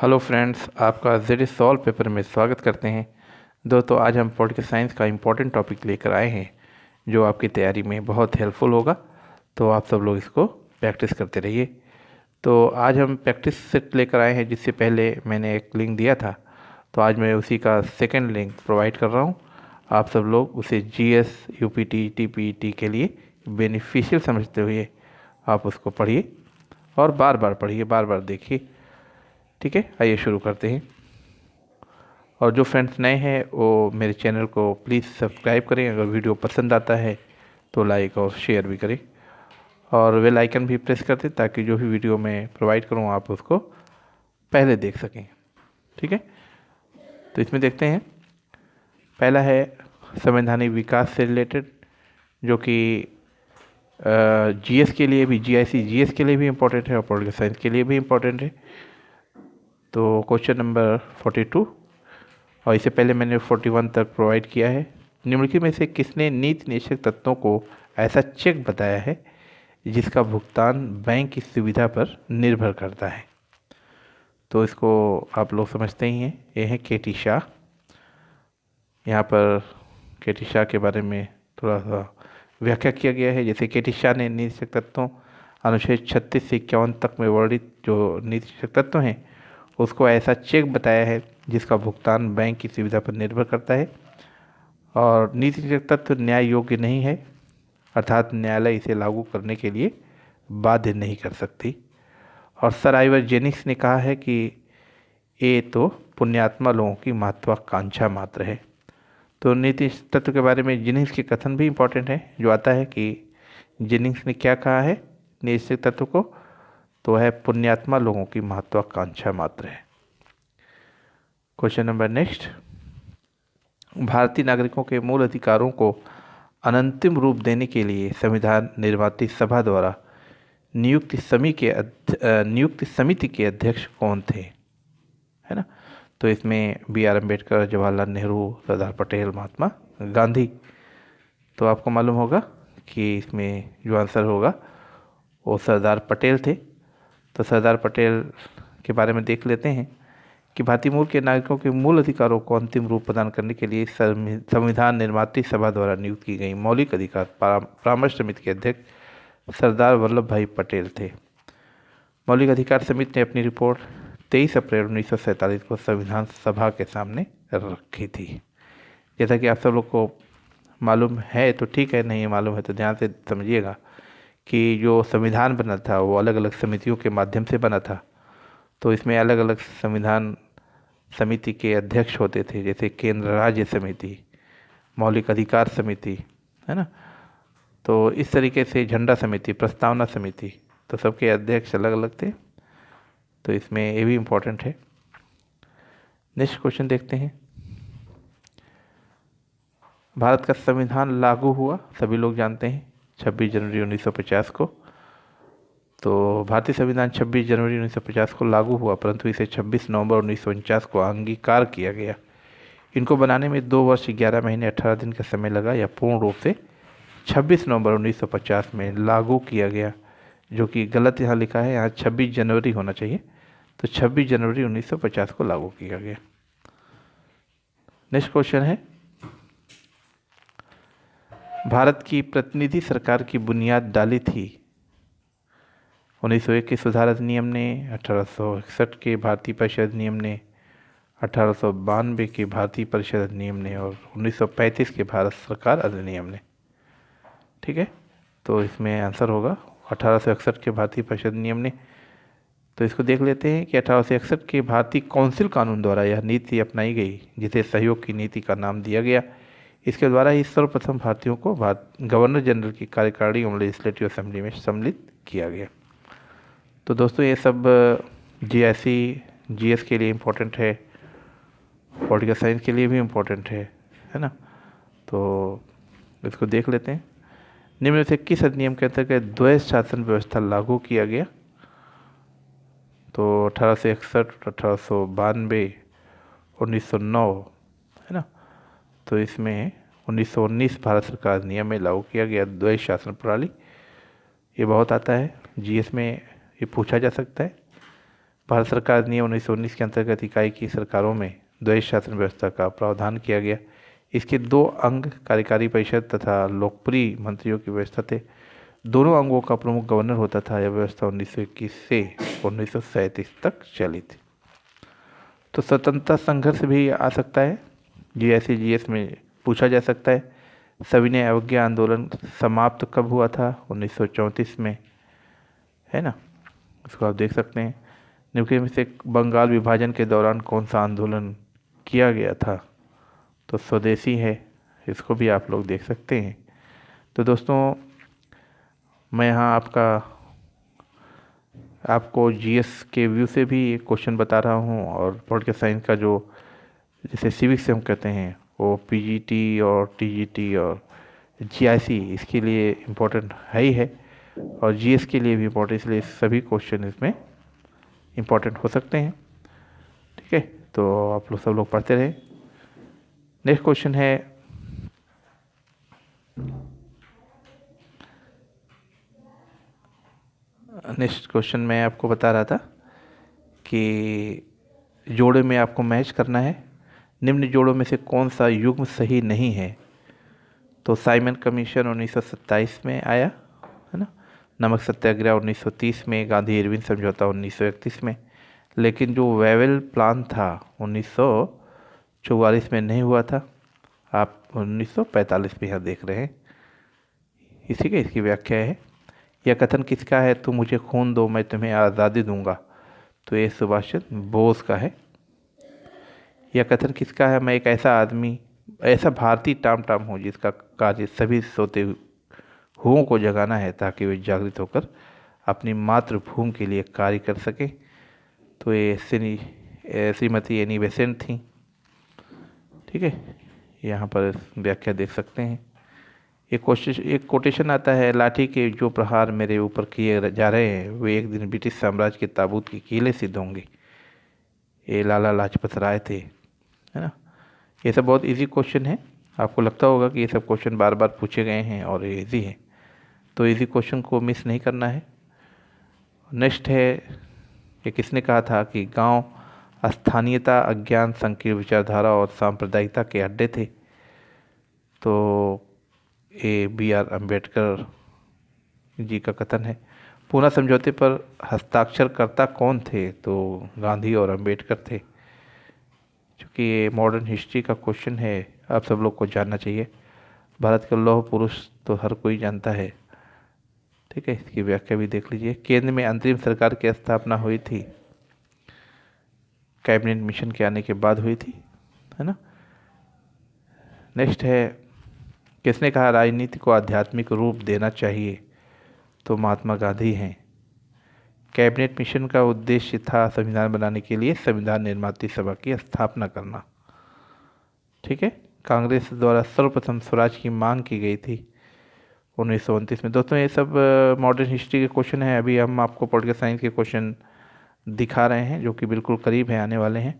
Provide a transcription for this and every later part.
Hello friends, आपका Z solve paper में स्वागत करते हैं। दोस्तों, आज हम पॉलिटिकल साइंस का इम्पोर्टेंट टॉपिक लेकर आए हैं जो आपकी तैयारी में बहुत हेल्पफुल होगा। तो आप सब लोग इसको प्रैक्टिस करते रहिए। तो आज हम प्रैक्टिस सेट लेकर आए हैं, जिससे पहले मैंने एक लिंक दिया था, तो आज मैं उसी का सेकंड लिंक प्रोवाइड कर रहा हूँ। आप सब लोग उसे जीएस, यूपीटी, टीपीटी के लिए बेनिफिशियल समझते हुए आप उसको पढ़िए और बार बार पढ़िए, बार बार देखिए। ठीक है, आइए शुरू करते हैं। और जो फ्रेंड्स नए हैं वो मेरे चैनल को प्लीज़ सब्सक्राइब करें। अगर वीडियो पसंद आता है तो लाइक और शेयर भी करें, और बेल आइकन भी प्रेस कर दें ताकि जो भी वीडियो मैं प्रोवाइड करूँ आप उसको पहले देख सकें। ठीक है, तो इसमें देखते हैं। पहला है संवैधानिक विकास से रिलेटेड, जो कि जीएस के लिए भी, जीआईसी जीएस के लिए भी इम्पोर्टेंट है और पॉलिटिकल साइंस के लिए भी इम्पोर्टेंट है। तो क्वेश्चन नंबर 42, और इससे पहले मैंने 41 तक प्रोवाइड किया है। निम्नलिखित में से किसने नीति निषेध तत्वों को ऐसा चेक बताया है जिसका भुगतान बैंक की सुविधा पर निर्भर करता है? तो इसको आप लोग समझते ही हैं, ये है केटी शाह। यहाँ पर केटी शाह के बारे में थोड़ा सा व्याख्या किया गया है। जैसे केटी शाह ने नीति निषेध तत्वों अनुच्छेद 36 से 51 तक में वर्णित जो नीति निषेध तत्व हैं उसको ऐसा चेक बताया है जिसका भुगतान बैंक की सुविधा पर निर्भर करता है, और नीति निषेध तत्व न्याय योग्य नहीं है, अर्थात न्यायालय इसे लागू करने के लिए बाध्य नहीं कर सकती। और सर आइवर जेनिक्स ने कहा है कि ये तो पुण्यात्मा लोगों की महत्वाकांक्षा मात्र है। तो नीति तत्व के बारे में जेनिक्स के कथन भी इम्पोर्टेंट है, जो आता है कि जेनिक्स ने क्या कहा है नीति तत्व को, तो है पुण्यात्मा लोगों की महत्वाकांक्षा मात्र है। क्वेश्चन नंबर नेक्स्ट, भारतीय नागरिकों के मूल अधिकारों को अनंतिम रूप देने के लिए संविधान निर्माती सभा द्वारा नियुक्त समिति के अध्यक्ष कौन थे? है ना। तो इसमें बी आर अम्बेडकर, जवाहरलाल नेहरू, सरदार पटेल, महात्मा गांधी। तो आपको मालूम होगा कि इसमें जो आंसर होगा वो सरदार पटेल थे। तो सरदार पटेल के बारे में देख लेते हैं कि भारतीय मूल के नागरिकों के मूल अधिकारों को अंतिम रूप प्रदान करने के लिए संविधान निर्मात्री सभा द्वारा नियुक्त की गई मौलिक अधिकार परामर्श समिति के अध्यक्ष सरदार वल्लभ भाई पटेल थे। मौलिक अधिकार समिति ने अपनी रिपोर्ट 23 अप्रैल 1947 को संविधान सभा के सामने रखी थी। जैसा कि आप सब लोग को मालूम है तो ठीक है, नहीं मालूम है तो ध्यान से समझिएगा कि जो संविधान बना था वो अलग अलग समितियों के माध्यम से बना था। तो इसमें अलग अलग संविधान समिति के अध्यक्ष होते थे, जैसे केंद्र राज्य समिति, मौलिक अधिकार समिति, है ना। तो इस तरीके से झंडा समिति, प्रस्तावना समिति, तो सबके अध्यक्ष अलग अलग थे। तो इसमें ये भी इम्पोर्टेंट है। नेक्स्ट क्वेश्चन देखते हैं। भारत का संविधान लागू हुआ, सभी लोग जानते हैं, 26 जनवरी 1950 को। तो भारतीय संविधान 26 जनवरी 1950 को लागू हुआ, परंतु इसे 26 नवंबर 1949 को अंगीकार किया गया। इनको बनाने में 2 वर्ष 11 महीने 18 दिन का समय लगा, या पूर्ण रूप से 26 नवंबर 1950 में लागू किया गया, जो कि गलत यहाँ लिखा है, यहाँ 26 जनवरी होना चाहिए। तो 26 जनवरी 1950 को लागू किया गया। नेक्स्ट क्वेश्चन है, भारत की प्रतिनिधि सरकार की बुनियाद डाली थी 1901 के सुधार अधिनियम ने, 1861 के भारतीय परिषद अधिनियम ने, 1892 के भारतीय परिषद अधिनियम ने, और 1935 के भारत सरकार अधिनियम ने। ठीक है, तो इसमें आंसर होगा 1861 के भारतीय परिषद अधिनियम ने। तो इसको देख लेते हैं कि 1861 के भारतीय काउंसिल कानून द्वारा यह नीति अपनाई गई, जिसे सहयोग की नीति का नाम दिया गया। इसके द्वारा ही सर्वप्रथम भारतीयों को गवर्नर जनरल की कार्यकारिणी एवं लेजिस्लेटिव असेंबली में सम्मिलित किया गया। तो दोस्तों, ये सब जीएससी जीएस के लिए इम्पोर्टेंट है, पॉलिटिकल साइंस के लिए भी इम्पोर्टेंट है ना। तो इसको देख लेते हैं। निम्न में से किस अधिनियम के अंतर्गत द्वैध शासन व्यवस्था लागू किया गया? तो 1861, 1892, 1909, है ना। तो इसमें 1919 भारत सरकार अधिनियम में लागू किया गया द्वैध शासन प्रणाली। ये बहुत आता है जीएस में, ये पूछा जा सकता है। भारत सरकार नियम 1919 के अंतर्गत इकाई की सरकारों में द्वैध शासन व्यवस्था का प्रावधान किया गया। इसके दो अंग कार्यकारी परिषद तथा लोकप्रिय मंत्रियों की व्यवस्था थे। दोनों अंगों का प्रमुख गवर्नर होता था। यह व्यवस्था 1921 से 1937 तक चली थी। तो स्वतंत्रता संघर्ष भी आ सकता है, जीएस में पूछा जा सकता है। सविनय अवज्ञा आंदोलन समाप्त कब हुआ था? 1934 में, है ना। इसको आप देख सकते हैं। निम्नलिखित में से बंगाल विभाजन के दौरान कौन सा आंदोलन किया गया था? तो स्वदेशी है। इसको भी आप लोग देख सकते हैं। तो दोस्तों, मैं यहाँ आपको जीएस के व्यू से भी एक क्वेश्चन बता रहा हूँ, और पॉलिटिकल साइंस का जो जैसे सिविक्स से हम कहते हैं वो पीजीटी और टीजीटी और जीआईसी इसके लिए इम्पोर्टेंट है ही है, और जीएस के लिए भी इम्पोर्टेंट, इसलिए सभी क्वेश्चन इसमें इम्पोर्टेंट हो सकते हैं। ठीक है, तो आप लोग सब लोग पढ़ते रहे। नेक्स्ट क्वेश्चन है, मैं आपको बता रहा था कि जोड़े में आपको मैच करना है। निम्न जोड़ों में से कौन सा युग्म सही नहीं है? तो साइमन कमीशन 1927 में आया, है ना। नमक सत्याग्रह 1930 में, गांधी इरविन समझौता 1931 में। लेकिन जो वेवेल प्लान था 1944 में नहीं हुआ था। आप 1945 में यहाँ देख रहे हैं। इसी का इसकी व्याख्या है। यह कथन किसका है? तुम मुझे खून दो, मैं तुम्हें आज़ादी दूंगा। तो ये सुभाष चंद्र बोस का है। यह कथन किसका है? मैं एक ऐसा भारतीय टाम टाम हूँ जिसका कार्य सभी सोते हुओं को जगाना है, ताकि वे जागृत होकर अपनी मातृभूमि के लिए कार्य कर सकें। तो ये श्रीमती एनी बेसेंट थी। ठीक है, यहाँ पर व्याख्या देख सकते हैं। एक कोटेशन आता है, लाठी के जो प्रहार मेरे ऊपर किए जा रहे हैं वे एक दिन ब्रिटिश साम्राज्य के ताबूत की कीलें सिद्ध होंगे। ये लाला लाजपत राय थे, है ना। ये सब बहुत इजी क्वेश्चन है। आपको लगता होगा कि ये सब क्वेश्चन बार बार पूछे गए हैं और ये इजी है, तो इजी क्वेश्चन को मिस नहीं करना है। नेक्स्ट है, ये किसने कहा था कि गांव स्थानीयता, अज्ञान, संकीर्ण विचारधारा और सांप्रदायिकता के अड्डे थे? तो ये BR अम्बेडकर जी का कथन है। पूना समझौते पर हस्ताक्षरकर्ता कौन थे? तो गांधी और अम्बेडकर थे। क्योंकि ये मॉडर्न हिस्ट्री का क्वेश्चन है, आप सब लोग को जानना चाहिए। भारत के लौह पुरुष तो हर कोई जानता है। ठीक है, इसकी व्याख्या भी देख लीजिए। केंद्र में अंतरिम सरकार की स्थापना हुई थी, कैबिनेट मिशन के आने के बाद हुई थी, है ना। नेक्स्ट है, किसने कहा राजनीति को आध्यात्मिक रूप देना चाहिए? तो महात्मा गांधी हैं। कैबिनेट मिशन का उद्देश्य था संविधान बनाने के लिए संविधान निर्मात्री सभा की स्थापना करना। ठीक है, कांग्रेस द्वारा सर्वप्रथम स्वराज की मांग की गई थी 1929 में। दोस्तों, ये सब मॉडर्न हिस्ट्री के क्वेश्चन हैं। अभी हम आपको पॉलिटिकल साइंस के क्वेश्चन दिखा रहे हैं जो कि बिल्कुल करीब हैं, आने वाले हैं।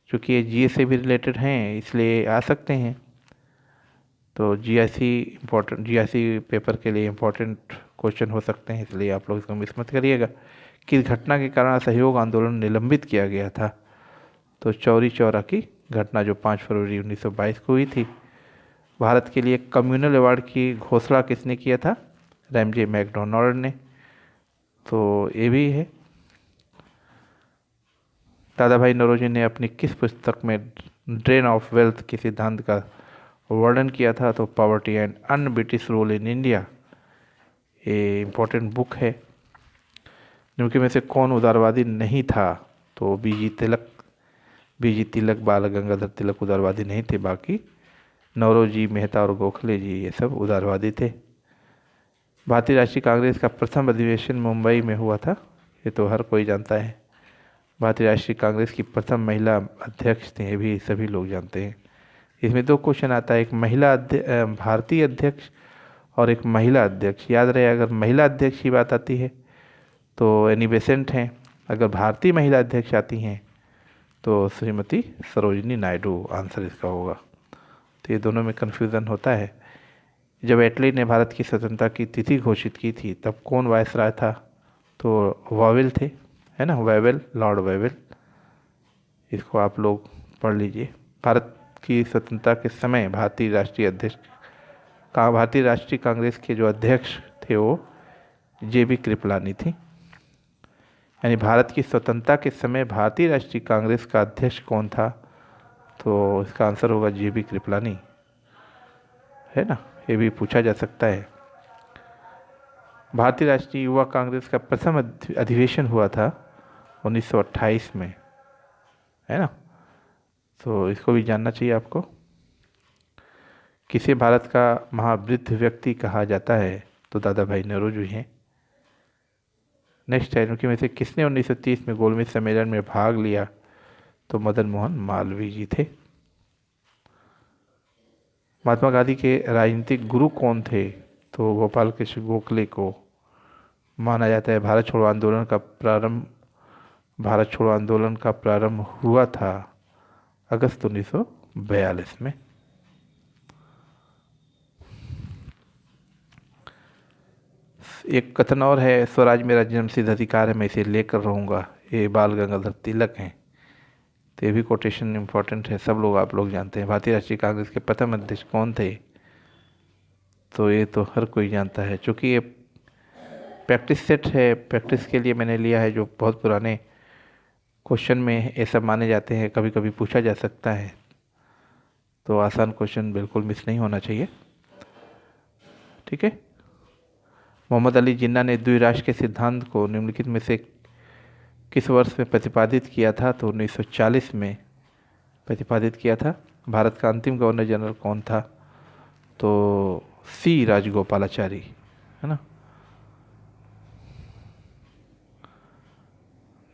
क्योंकि ये जीएस से भी रिलेटेड हैं, इसलिए आ सकते हैं। तो जीआईसी पेपर के लिए इम्पोर्टेंट क्वेश्चन हो सकते हैं, इसलिए आप लोग इसको मिस मत करिएगा। किस घटना के कारण असहयोग आंदोलन निलंबित किया गया था? तो चौरी चौरा की घटना, जो 5 फरवरी 1922 को हुई थी। भारत के लिए कम्युनल अवार्ड की घोषणा किसने किया था? रैमजे मैकडोनाल्ड ने। तो ये भी है। दादा भाई नौरोजी ने अपनी किस पुस्तक में ड्रेन ऑफ वेल्थ के सिद्धांत का वर्णन किया था? तो poverty and un British rule in India. ये इम्पोर्टेंट बुक है। निम्नलिखित में से कौन उदारवादी नहीं था? तो बीजी तिलक, बाल गंगाधर तिलक उदारवादी नहीं थे। बाकी नौरोजी, मेहता और गोखले जी ये सब उदारवादी थे। भारतीय राष्ट्रीय कांग्रेस का प्रथम अधिवेशन मुंबई में हुआ था, ये तो हर कोई जानता है। भारतीय राष्ट्रीय कांग्रेस की प्रथम महिला अध्यक्ष थे, ये भी सभी लोग जानते हैं। इसमें 2 क्वेश्चन आता है, एक भारतीय अध्यक्ष और एक महिला अध्यक्ष। याद रहे, अगर महिला अध्यक्ष की बात आती है तो एनी बेसेंट हैं। अगर भारतीय महिला अध्यक्ष आती हैं तो श्रीमती सरोजिनी नायडू आंसर इसका होगा। तो ये दोनों में कन्फ्यूज़न होता है। जब एटली ने भारत की स्वतंत्रता की तिथि घोषित की थी तब कौन वायसराय था? तो वावेल थे, है ना, वेवेल, लॉर्ड वेवेल, इसको आप लोग पढ़ लीजिए। भारत की स्वतंत्रता के समय भारतीय राष्ट्रीय कांग्रेस के जो अध्यक्ष थे वो JB कृपलानी थी। यानी भारत की स्वतंत्रता के समय भारतीय राष्ट्रीय कांग्रेस का अध्यक्ष कौन था, तो इसका आंसर होगा JB कृपलानी, है ना, ये भी पूछा जा सकता है। भारतीय राष्ट्रीय युवा कांग्रेस का प्रथम अधिवेशन हुआ था 1928 में, है ना, तो इसको भी जानना चाहिए आपको। किसे भारत का महावृद्ध व्यक्ति कहा जाता है, तो दादा भाई नौरोजी हैं। नेक्स्ट है, उनके में से किसने 1930 में गोलमेज सम्मेलन में भाग लिया, तो मदन मोहन मालवीय जी थे। महात्मा गांधी के राजनीतिक गुरु कौन थे, तो गोपाल कृष्ण गोखले को माना जाता है। भारत छोड़ो आंदोलन का प्रारंभ हुआ था अगस्त 1942 में। एक कथन और है, स्वराज मेरा जन्मसिद्ध अधिकार है, मैं इसे लेकर रहूँगा, ये बाल गंगाधर तिलक हैं। तो ये भी कोटेशन इम्पोर्टेंट है, सब लोग आप लोग जानते हैं। भारतीय राष्ट्रीय कांग्रेस के प्रथम अध्यक्ष कौन थे, तो ये तो हर कोई जानता है। चूँकि ये प्रैक्टिस सेट है, प्रैक्टिस के लिए मैंने लिया है, जो बहुत पुराने क्वेश्चन में ये सब माने जाते हैं, कभी कभी पूछा जा सकता है, तो आसान क्वेश्चन बिल्कुल मिस नहीं होना चाहिए, ठीक है। मोहम्मद अली जिन्ना ने द्विराष्ट्र के सिद्धांत को निम्नलिखित में से किस वर्ष में प्रतिपादित किया था, तो 1940 में प्रतिपादित किया था। भारत का अंतिम गवर्नर जनरल कौन था, तो C राजगोपालाचारी, है ना।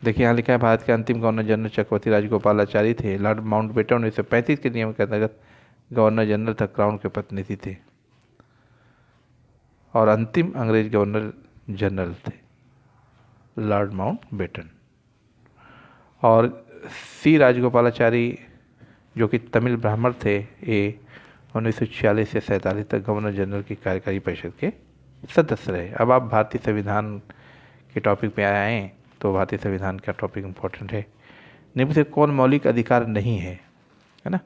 देखिए यहाँ लिखा है, भारत के अंतिम गवर्नर जनरल चक्रवर्ती राजगोपालाचारी थे। लॉर्ड माउंटबेटन 1935 के नियम के अंतर्गत गवर्नर जनरल तक क्राउन के प्रतिनिधि थे, और अंतिम अंग्रेज गवर्नर जनरल थे लॉर्ड माउंटबेटन। और C राजगोपालाचारी जो कि तमिल ब्राह्मण थे, ये 1946 से 47 तक गवर्नर जनरल की कार्यकारी परिषद के सदस्य रहे। अब आप भारतीय संविधान के टॉपिक पे आए हैं, तो भारतीय संविधान का टॉपिक इम्पोर्टेंट है। निम्न से कौन मौलिक अधिकार नहीं है ना,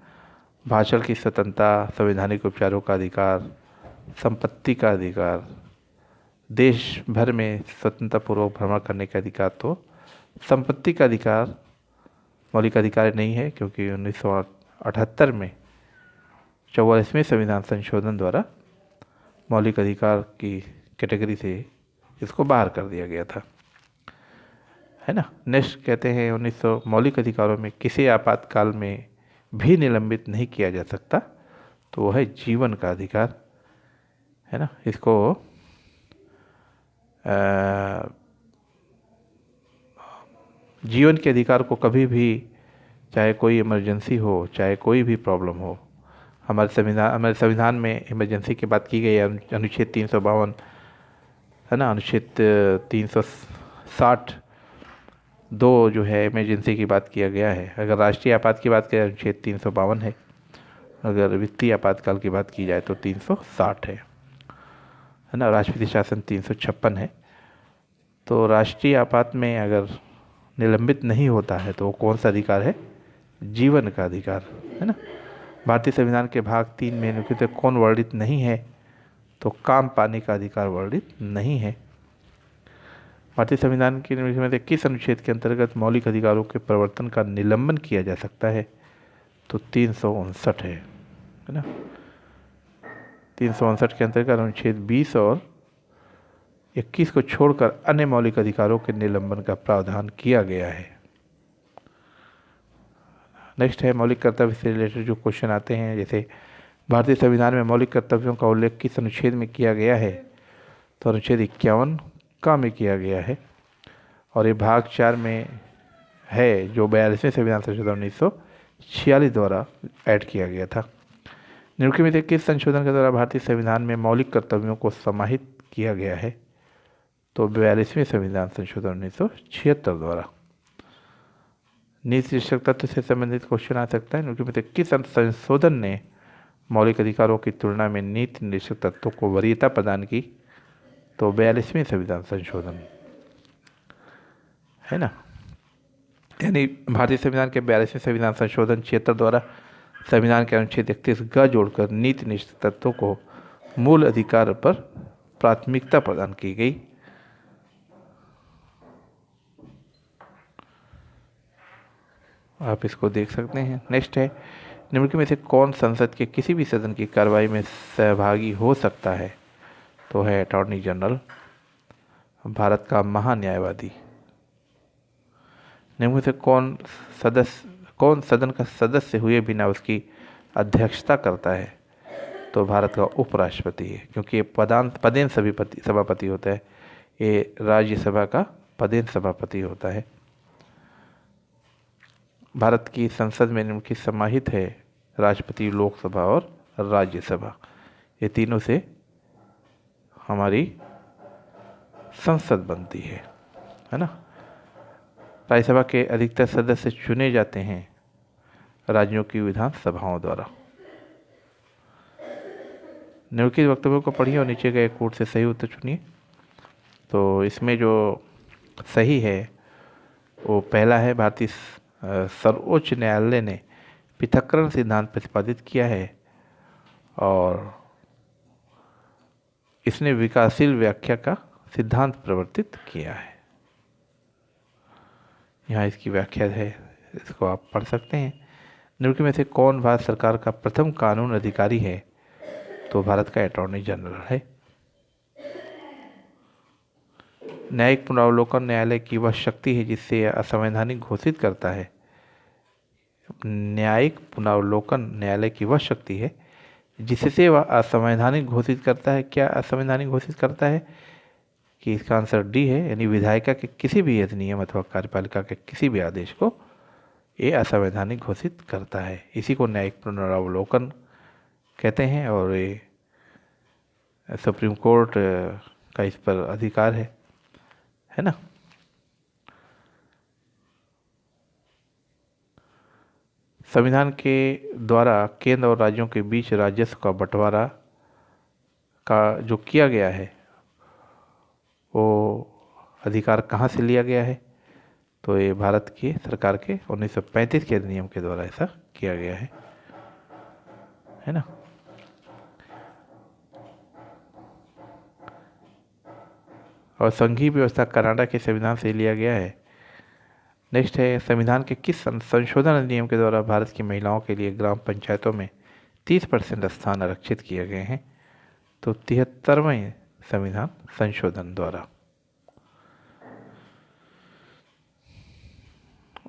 भाषण की स्वतंत्रता, संवैधानिक उपचारों का अधिकार, संपत्ति का अधिकार, देश भर में स्वतंत्रतापूर्वक भ्रमण करने का अधिकार। तो संपत्ति का अधिकार मौलिक अधिकार नहीं है, क्योंकि 1978 में 44वें संविधान संशोधन द्वारा मौलिक अधिकार की कैटेगरी से इसको बाहर कर दिया गया था, है ना। नेक्स्ट कहते हैं 1900 मौलिक अधिकारों में किसी आपातकाल में भी निलंबित नहीं किया जा सकता, तो वह है जीवन का अधिकार, है ना। इसको जीवन के अधिकार को कभी भी, चाहे कोई इमरजेंसी हो, चाहे कोई भी प्रॉब्लम हो, हमारे संविधान में इमरजेंसी की बात की गई है, अनुच्छेद 352, है ना, अनुच्छेद 360 दो जो है इमरजेंसी की बात किया गया है। अगर राष्ट्रीय आपात की बात करें, अनुच्छेद 352 है। अगर वित्तीय आपातकाल की बात की जाए तो 360 है ना। राष्ट्रपति शासन 356 है। तो राष्ट्रीय आपात में अगर निलंबित नहीं होता है तो कौन सा अधिकार है, जीवन का अधिकार, है ना। भारतीय संविधान के भाग 3 में निम्नलिखित कौन वर्णित नहीं है, तो काम पाने का अधिकार वर्णित नहीं है। भारतीय संविधान के निम्नलिखित में से किस अनुच्छेद के अंतर्गत मौलिक अधिकारों के प्रवर्तन का निलंबन किया जा सकता है, तो 359 है ना। 359 के अंतर्गत अनुच्छेद 20 और 21 को छोड़कर अन्य मौलिक अधिकारों के निलंबन का प्रावधान किया गया है। नेक्स्ट है मौलिक कर्तव्य से रिलेटेड जो क्वेश्चन आते हैं, जैसे भारतीय संविधान में मौलिक कर्तव्यों का उल्लेख किस अनुच्छेद में किया गया है, तो अनुच्छेद 51 का में किया गया है, और ये भाग 4 में है, जो 42वें संविधान संशोधन 1946 द्वारा ऐड किया गया था। निम्नलिखित में से किस संशोधन के द्वारा भारतीय संविधान में मौलिक कर्तव्यों को समाहित किया गया है, तो 42वें संविधान संशोधन 1976 द्वारा। नीति शीर्षक तत्व से संबंधित क्वेश्चन आ सकता है। निम्नलिखित में से किस संशोधन ने मौलिक अधिकारों की तुलना में नीति निर्देशक तत्वों को वरीयता प्रदान की, तो 42वें संविधान संशोधन, है ना। यानी भारतीय संविधान के 42वें संविधान संशोधन 76 द्वारा संविधान के अनुच्छेद 31 ग जोड़कर नीति निष्ठ तत्वों को मूल अधिकार पर प्राथमिकता प्रदान की गई। आप इसको देख सकते हैं। नेक्स्ट है, निम्नलिखित में से कौन संसद के किसी भी सदन की कार्रवाई में सहभागी हो सकता है? तो है अटॉर्नी जनरल, भारत का महान्यायवादी। निम्न में से कौन सदन का सदस्य हुए बिना उसकी अध्यक्षता करता है? तो भारत का उपराष्ट्रपति है, क्योंकि ये पदेन सभापति होता है। ये राज्यसभा का पदेन सभापति होता है। भारत की संसद में निम्नलिखित समाहित है राष्ट्रपति, लोकसभा और राज्यसभा। ये तीनों से हमारी संसद बनती है ना। राज्यसभा के अधिकतर सदस्य चुने जाते हैं राज्यों की विधानसभाओं द्वारा। निम्नलिखित वक्तव्यों को पढ़िए और नीचे गए कोड से सही उत्तर चुनिए। तो इसमें जो सही है वो पहला है, भारतीय सर्वोच्च न्यायालय ने पृथक्करण सिद्धांत प्रतिपादित किया है और इसने विकासशील व्याख्या का सिद्धांत प्रवर्तित किया है। यहाँ इसकी व्याख्या है, इसको आप पढ़ सकते हैं। निम्नलिखित में से कौन भारत सरकार का प्रथम कानून अधिकारी है? तो भारत का अटॉर्नी जनरल है। न्यायिक पुनरावलोकन न्यायालय की वह शक्ति है जिससे यह असंवैधानिक घोषित करता है। न्यायिक पुनरावलोकन न्यायालय की वह शक्ति है जिससे वह असंवैधानिक घोषित करता है। क्या असंवैधानिक घोषित करता है? कि इसका आंसर डी है, यानी विधायिका के किसी भी अधिनियम अथवा कार्यपालिका के किसी भी आदेश को ये असंवैधानिक घोषित करता है। इसी को न्यायिक पुनरावलोकन कहते हैं और ये सुप्रीम कोर्ट का इस पर अधिकार है ना। संविधान के द्वारा केंद्र और राज्यों के बीच राजस्व का बंटवारा का जो किया गया है वो अधिकार कहाँ से लिया गया है? तो ये भारत की सरकार के 1935 के अधिनियम के द्वारा ऐसा किया गया है ना। और संघीय व्यवस्था कनाडा के संविधान से लिया गया है। नेक्स्ट है, संविधान के किस संशोधन अधिनियम के द्वारा भारत की महिलाओं के लिए ग्राम पंचायतों में 30% स्थान आरक्षित किए गए हैं? तो 73वें संविधान संशोधन द्वारा।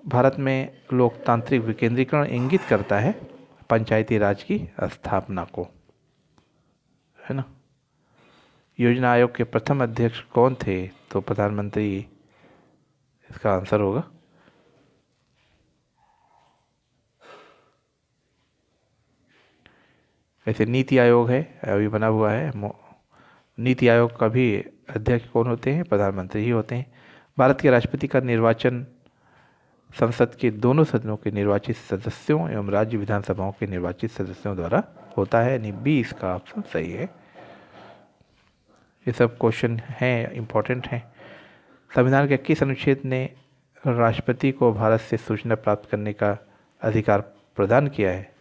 भारत में लोकतांत्रिक विकेंद्रीकरण इंगित करता है पंचायती राज की स्थापना को, है ना। योजना आयोग के प्रथम अध्यक्ष कौन थे? तो प्रधानमंत्री इसका आंसर होगा। ऐसे नीति आयोग है, अभी बना हुआ है। नीति आयोग का भी अध्यक्ष कौन होते हैं? प्रधानमंत्री ही होते हैं। भारत के राष्ट्रपति का निर्वाचन संसद के दोनों सदनों के निर्वाचित सदस्यों एवं राज्य विधानसभाओं के निर्वाचित सदस्यों द्वारा होता है, यानी बी इसका ऑप्शन सही है। ये सब क्वेश्चन हैं, इम्पोर्टेंट हैं। संविधान के किस अनुच्छेद ने राष्ट्रपति को भारत से सूचना प्राप्त करने का अधिकार प्रदान किया है?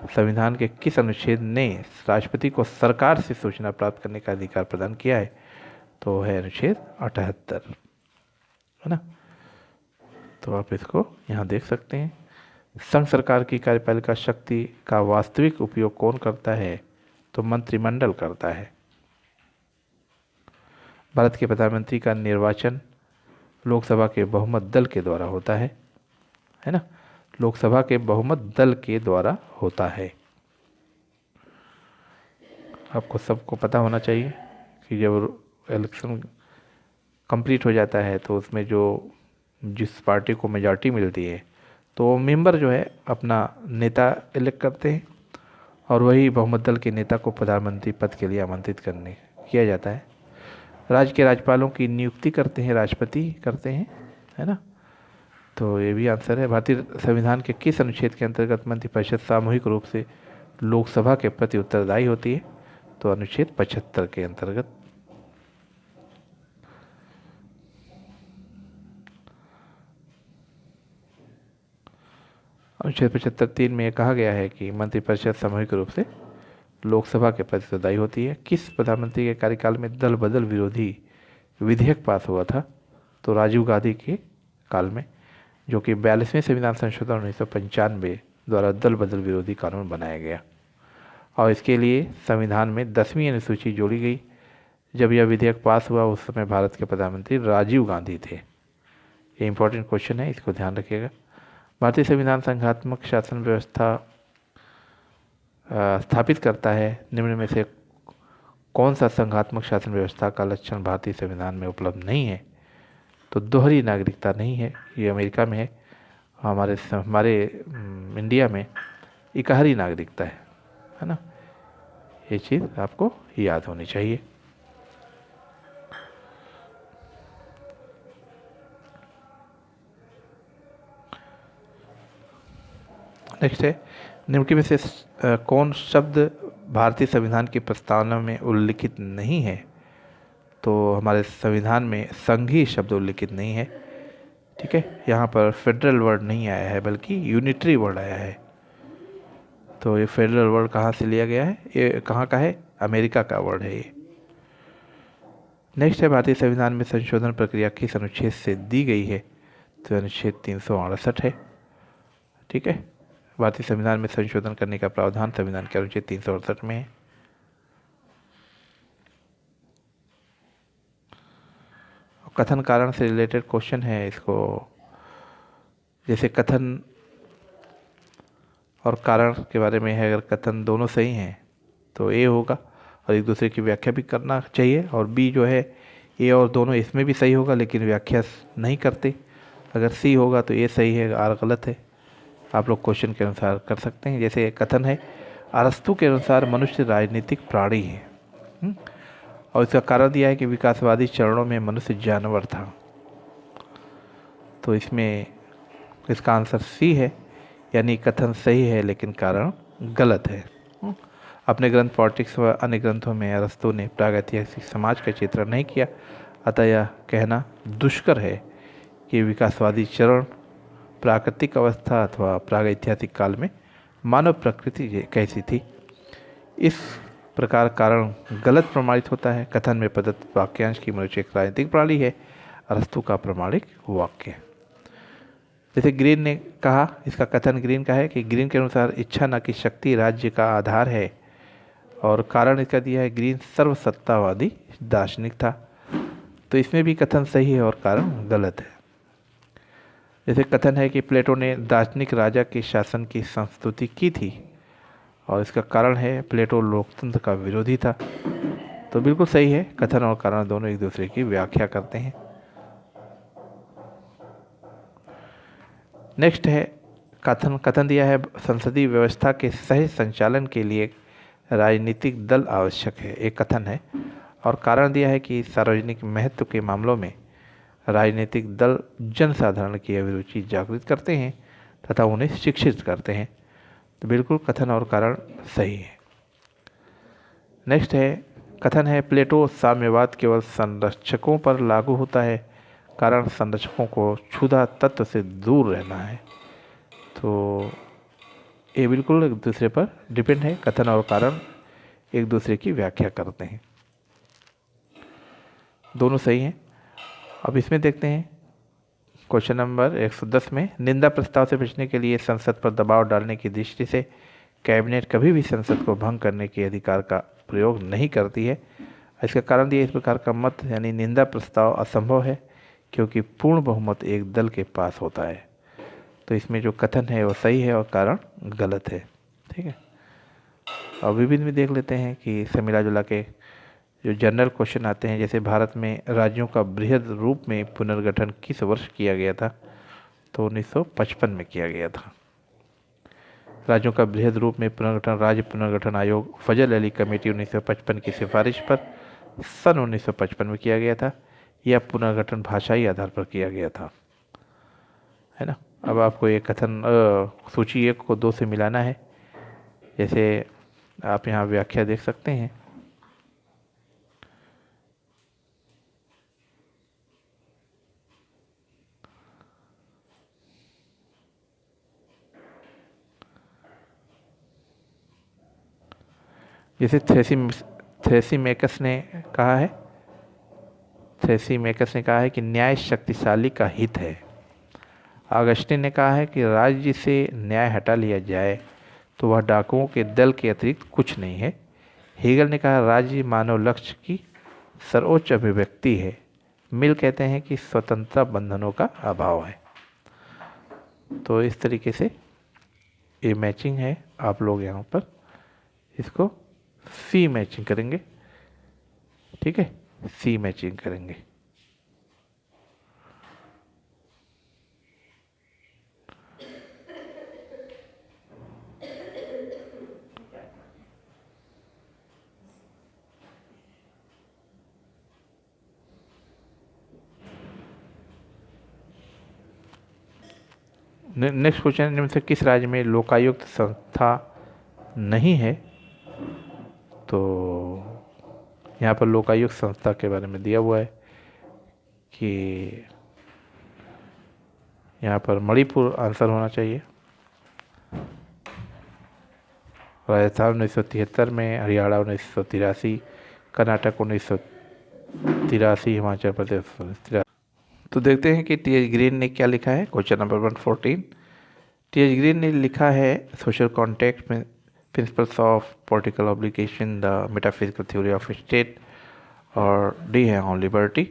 संविधान के किस अनुच्छेद ने राष्ट्रपति को सरकार से सूचना प्राप्त करने का अधिकार प्रदान किया है? तो है अनुच्छेद 78, है ना। तो आप इसको यहाँ देख सकते हैं। संघ सरकार की कार्यपालिका शक्ति का वास्तविक उपयोग कौन करता है? तो मंत्रिमंडल करता है। भारत के प्रधानमंत्री का निर्वाचन लोकसभा के बहुमत दल के द्वारा होता है ना। लोकसभा के बहुमत दल के द्वारा होता है। आपको सबको पता होना चाहिए कि जब इलेक्शन कंप्लीट हो जाता है तो उसमें जिस पार्टी को मेजॉरिटी मिलती है तो मेंबर जो है अपना नेता इलेक्ट करते हैं और वही बहुमत दल के नेता को प्रधानमंत्री पद के लिए आमंत्रित किया जाता है। राज्य के राज्यपालों की नियुक्ति करते हैं राष्ट्रपति करते हैं, है ना। तो ये भी आंसर है। भारतीय संविधान के किस अनुच्छेद के अंतर्गत मंत्रिपरिषद सामूहिक रूप से लोकसभा के प्रति उत्तरदायी होती है? तो अनुच्छेद 75 के अंतर्गत। अनुच्छेद 75(3) में कहा गया है कि मंत्रिपरिषद सामूहिक रूप से लोकसभा के प्रति उत्तरदायी होती है। किस प्रधानमंत्री के कार्यकाल में दल बदल विरोधी विधेयक पास हुआ था? तो राजीव गांधी के काल में, जो कि 42वें संविधान संशोधन 1995 द्वारा दल बदल विरोधी कानून बनाया गया और इसके लिए संविधान में 10वीं अनुसूची जोड़ी गई। जब यह विधेयक पास हुआ उस समय भारत के प्रधानमंत्री राजीव गांधी थे। ये इंपॉर्टेंट क्वेश्चन है, इसको ध्यान रखिएगा। भारतीय संविधान संघात्मक शासन व्यवस्था स्थापित करता है। निम्न में से कौन सा संघात्मक शासन व्यवस्था का लक्षण भारतीय संविधान में उपलब्ध नहीं है? तो दोहरी नागरिकता नहीं है, ये अमेरिका में है। हमारे इंडिया में इकहरी नागरिकता है ना। ये चीज़ आपको याद होनी चाहिए। नेक्स्ट है, निम्नलिखित में से कौन शब्द भारतीय संविधान की प्रस्तावना में उल्लिखित नहीं है? तो हमारे संविधान में संघीय शब्द उल्लिखित नहीं है। ठीक है, यहाँ पर फेडरल वर्ड नहीं आया है बल्कि यूनिटरी वर्ड आया है। तो ये फेडरल वर्ड कहाँ से लिया गया है? ये कहाँ का है? अमेरिका का वर्ड है ये। नेक्स्ट है, भारतीय संविधान में संशोधन प्रक्रिया किस अनुच्छेद से दी गई है? तो अनुच्छेद 368 है। ठीक है, भारतीय संविधान में संशोधन करने का प्रावधान संविधान के अनुच्छेद 368 में है। कथन कारण से रिलेटेड क्वेश्चन है, इसको जैसे कथन और कारण के बारे में है, अगर कथन दोनों सही हैं तो ए होगा और एक दूसरे की व्याख्या भी करना चाहिए, और बी जो है ए और दोनों इसमें भी सही होगा लेकिन व्याख्या नहीं करते। अगर सी होगा तो ए सही है, आर गलत है। आप लोग क्वेश्चन के अनुसार कर सकते हैं। जैसे कथन है, अरस्तु के अनुसार मनुष्य राजनीतिक प्राणी है, और इसका कारण दिया है कि विकासवादी चरणों में मनुष्य जानवर था। तो इसमें इसका आंसर सी है, यानी कथन सही है लेकिन कारण गलत है। अपने ग्रंथ पॉलिटिक्स व अन्य ग्रंथों में अरस्तु ने प्रागैतिहासिक समाज का चित्रण नहीं किया, अतः यह कहना दुष्कर है कि विकासवादी चरण प्राकृतिक अवस्था अथवा प्रागैतिहासिक काल में मानव प्रकृति कैसी थी। इस प्रकार कारण गलत प्रमाणित होता है। कथन में प्रदत्त वाक्यांश की मनुष्य एक राजनीतिक प्रणाली है, अरस्तु का प्रमाणिक वाक्य। जैसे ग्रीन ने कहा, इसका कथन ग्रीन का है कि ग्रीन के अनुसार इच्छा न कि शक्ति राज्य का आधार है, और कारण इसका दिया है ग्रीन सर्वसत्तावादी दार्शनिक था। तो इसमें भी कथन सही है और कारण गलत है। जैसे कथन है कि प्लेटो ने दार्शनिक राजा के शासन की संस्तुति की थी, और इसका कारण है प्लेटो लोकतंत्र का विरोधी था। तो बिल्कुल सही है, कथन और कारण दोनों एक दूसरे की व्याख्या करते हैं। नेक्स्ट है, कथन दिया है संसदीय व्यवस्था के सही संचालन के लिए राजनीतिक दल आवश्यक है, एक कथन है। और कारण दिया है कि सार्वजनिक महत्व के मामलों में राजनीतिक दल जनसाधारण की अभिरुचि जागृत करते हैं तथा उन्हें शिक्षित करते हैं। तो बिल्कुल कथन और कारण सही है। नेक्स्ट है, कथन है प्लेटो साम्यवाद केवल संरक्षकों पर लागू होता है, कारण संरक्षकों को क्षुधा तत्व से दूर रहना है। तो ये बिल्कुल एक दूसरे पर डिपेंड है, कथन और कारण एक दूसरे की व्याख्या करते हैं, दोनों सही हैं। अब इसमें देखते हैं क्वेश्चन नंबर 110 में, निंदा प्रस्ताव से बचने के लिए संसद पर दबाव डालने की दृष्टि से कैबिनेट कभी भी संसद को भंग करने के अधिकार का प्रयोग नहीं करती है। इसका कारण दिया, इस प्रकार का मत यानी निंदा प्रस्ताव असंभव है क्योंकि पूर्ण बहुमत एक दल के पास होता है। तो इसमें जो कथन है वो सही है और कारण गलत है। ठीक है, और विभिन्न में देख लेते हैं कि इससे मिला जुला के जो जनरल क्वेश्चन आते हैं। जैसे भारत में राज्यों का बृहद रूप में पुनर्गठन किस वर्ष किया गया था? तो 1955 में किया गया था। राज्यों का बृहद रूप में पुनर्गठन राज्य पुनर्गठन आयोग फजल अली कमेटी 1955 की सिफारिश पर सन 1955 में किया गया था। यह पुनर्गठन भाषाई आधार पर किया गया था, है ना। अब आपको ये कथन सूची 1 को 2 से मिलाना है। जैसे आप यहाँ व्याख्या देख सकते हैं। जैसे थ्रेसिमेकस ने कहा है, थ्रेसिमेकस ने कहा है कि न्याय शक्तिशाली का हित है। ऑगस्टीन ने कहा है कि राज्य से न्याय हटा लिया जाए तो वह डाकुओं के दल के अतिरिक्त कुछ नहीं है। हेगल ने कहा राज्य मानव लक्ष्य की सर्वोच्च अभिव्यक्ति है। मिल कहते हैं कि स्वतंत्रता बंधनों का अभाव है। तो इस तरीके से ये मैचिंग है। आप लोग यहाँ पर इसको सी मैचिंग करेंगे, ठीक है, सी मैचिंग करेंगे। नेक्स्ट क्वेश्चन, इनमें से किस राज्य में लोकायुक्त संस्था नहीं है? तो यहाँ पर लोकायुक्त संस्था के बारे में दिया हुआ है कि यहाँ पर मणिपुर आंसर होना चाहिए। राजस्थान 1973 में, हरियाणा 1983, कर्नाटक 1983, हिमाचल प्रदेश 1983। तो देखते हैं कि टी.एच. ग्रीन ने क्या लिखा है। Question number 114, TH. ग्रीन ने लिखा है सोशल कॉन्ट्रैक्ट में principles of political obligation, the metaphysical theory of state, और डी है ऑन लिबर्टी।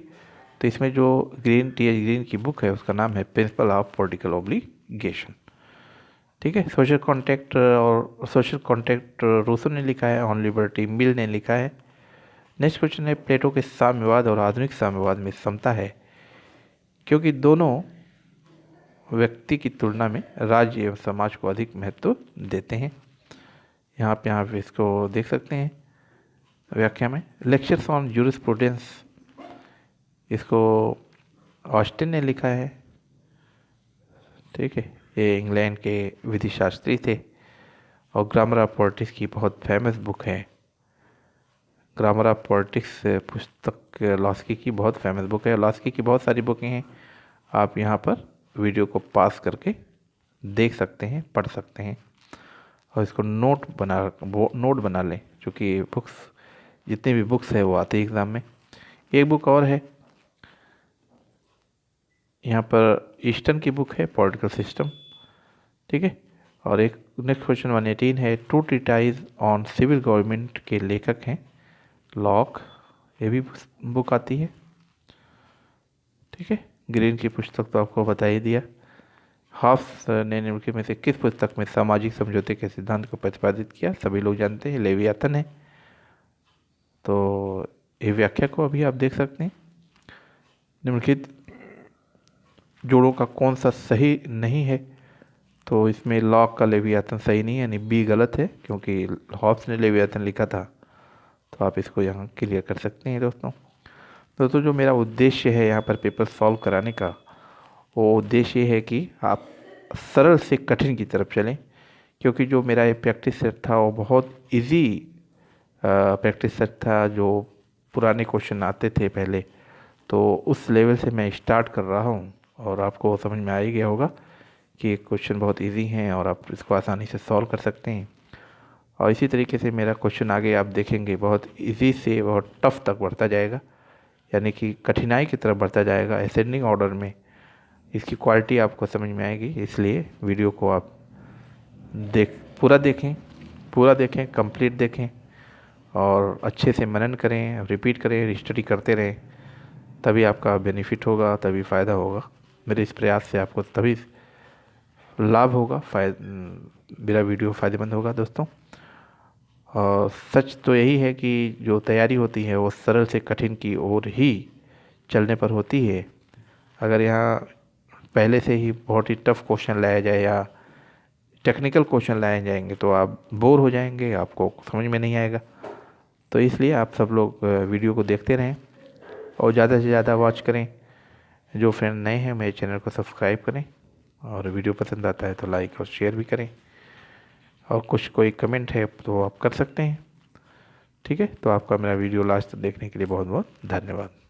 तो इसमें जो टी.एच. ग्रीन की बुक है उसका नाम है प्रिंसिपल ऑफ पॉलिटिकल ऑब्लिगेशन, ठीक है। सोशल कॉन्ट्रैक्ट रूसो ने लिखा है, ऑन लिबर्टी मिल ने लिखा है। नेक्स्ट क्वेश्चन है, प्लेटो के साम्यवाद और आधुनिक साम्यवाद में समता है क्योंकि दोनों व्यक्ति की तुलना में राज्य एवं समाज को अधिक महत्व देते हैं। यहाँ पे इसको देख सकते हैं व्याख्या में। लेक्चर्स ऑन जूरिस्प्रूडेंस, इसको ऑस्टिन ने लिखा है, ठीक है। ये इंग्लैंड के विधि शास्त्री थे और ग्रामर ऑफ पॉलिटिक्स की बहुत फेमस बुक है। ग्रामर ऑफ पॉलिटिक्स पुस्तक लॉस्की की बहुत फेमस बुक है। लॉस्की की बहुत सारी बुकें हैं, आप यहाँ पर वीडियो को पास करके देख सकते हैं, पढ़ सकते हैं और इसको नोट बना लें, क्योंकि बुक्स जितनी भी बुक्स है वो आती है एग्ज़ाम में। एक बुक और है यहाँ पर, ईस्टर्न की बुक है, पॉलिटिकल सिस्टम, ठीक है। और एक नेक्स्ट क्वेश्चन 118 है, two treatise on civil government के लेखक हैं लॉक, ये भी बुक आती है, ठीक है। ग्रीन की पुस्तक तो आपको बता ही दिया। हॉब्स ने निम्नलिखित में से किस पुस्तक में सामाजिक समझौते के सिद्धांत को प्रतिपादित किया? सभी लोग जानते हैं, लेवियाथन है। तो ये व्याख्या को अभी आप देख सकते हैं। निम्नलिखित जोड़ों का कौन सा सही नहीं है? तो इसमें लॉक का लेवियाथन सही नहीं है, यानी बी गलत है, क्योंकि हॉब्स ने लेवियाथन लिखा था। तो आप इसको यहाँ क्लियर कर सकते हैं दोस्तों। जो मेरा उद्देश्य है यहाँ पर पेपर सॉल्व कराने का, वो उद्देश्य ये है कि आप सरल से कठिन की तरफ चलें, क्योंकि जो मेरा ये प्रैक्टिस सेट था वो बहुत इजी प्रैक्टिस सेट था। जो पुराने क्वेश्चन आते थे पहले, तो उस लेवल से मैं स्टार्ट कर रहा हूँ और आपको समझ में आ ही गया होगा कि क्वेश्चन बहुत इजी हैं और आप इसको आसानी से सॉल्व कर सकते हैं। और इसी तरीके से मेरा क्वेश्चन आगे आप देखेंगे बहुत इजी से बहुत टफ तक बढ़ता जाएगा, यानी कि कठिनाई की तरफ बढ़ता जाएगा असेंडिंग ऑर्डर में। इसकी क्वालिटी आपको समझ में आएगी, इसलिए वीडियो को आप पूरा देखें, कंप्लीट देखें और अच्छे से मनन करें, रिपीट करें, स्टडी करते रहें, तभी आपका बेनिफिट होगा, तभी फ़ायदा होगा। मेरे इस प्रयास से आपको तभी लाभ होगा, मेरा वीडियो फ़ायदेमंद होगा दोस्तों। और सच तो यही है कि जो तैयारी होती है वो सरल से कठिन की ओर ही चलने पर होती है। अगर यहाँ पहले से ही बहुत ही टफ क्वेश्चन लाया जाए या टेक्निकल क्वेश्चन लाए जाएंगे तो आप बोर हो जाएंगे, आपको समझ में नहीं आएगा। तो इसलिए आप सब लोग वीडियो को देखते रहें और ज़्यादा से ज़्यादा वॉच करें। जो फ्रेंड नए हैं मेरे चैनल को सब्सक्राइब करें और वीडियो पसंद आता है तो लाइक और शेयर भी करें, और कोई कमेंट है तो आप कर सकते हैं, ठीक है। तो आपका मेरा वीडियो लास्ट तक देखने के लिए बहुत बहुत धन्यवाद।